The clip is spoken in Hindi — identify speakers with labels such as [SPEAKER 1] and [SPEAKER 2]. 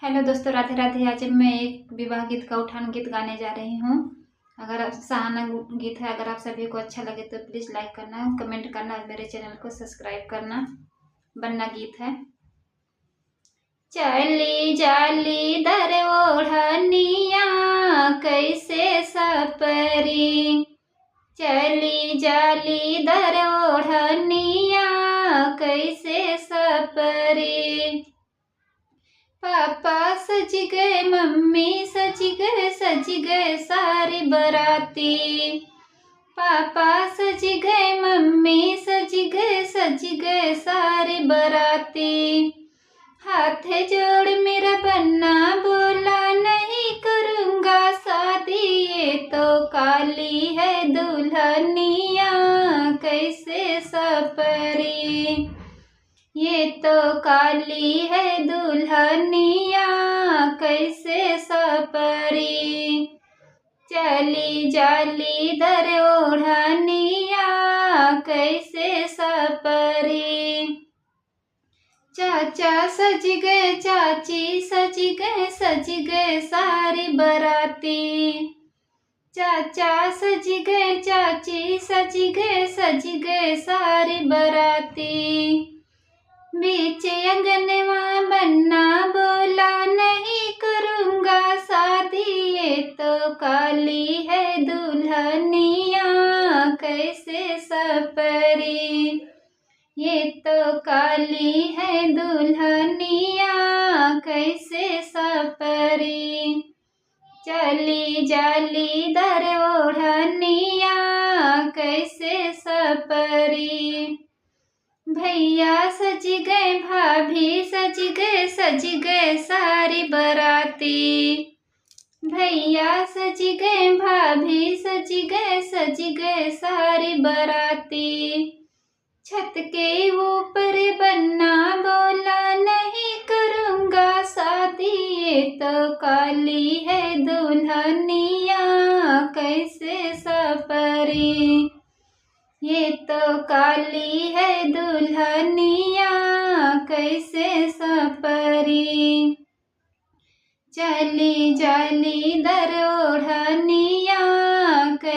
[SPEAKER 1] हेलो दोस्तों, राधे राधे। आज मैं एक विवाह गीत का उठान गीत गाने जा रही हूँ। अगर आप सहाना गीत है, अगर आप सभी को अच्छा लगे तो प्लीज़ लाइक करना, कमेंट करना और मेरे चैनल को सब्सक्राइब करना। बनना गीत है। चली जाली दर ओढ़निया कैसे सपरी, चली जाली दर ओढ़निया कैसे सपरी। पापा सज गए, मम्मी सज गए सारे बराती। पापा सज गए, मम्मी सज गए सारे बराती। हाथ जोड़ मेरा बन्ना बोला नहीं करूँगा शादी, ये तो काली है दुल्हनिया कैसे सपरी, ये तो काली है दुल्हनिया कैसे सपरी। चली जाली दर ओढ़निया कैसे सपरी। चाचा सज गए, चाची सज गए सारी बराती। चाचा सज गए, चाची सज गए सारी बराती। बीच अंगनवा बन्ना बोला नहीं करूँगा शादी, ये तो काली है दुल्हनिया कैसे सपरी, ये तो काली है दुल्हनिया कैसे सपरी। चली जाली दर ओढ़निया कैसे सपरी। भैया सज गए, भाभी सज गए सारी बराती। भैया सज गए, भाभी सज गए सारी बराती। छत के ऊपर बन्ना बोला नहीं करूँगा शादी, ये तो काली है दुल्हनिया कैसे सपरी, ये तो काली है दुल्हनिया कैसे सपरी। चली जाली दर ओढ़निया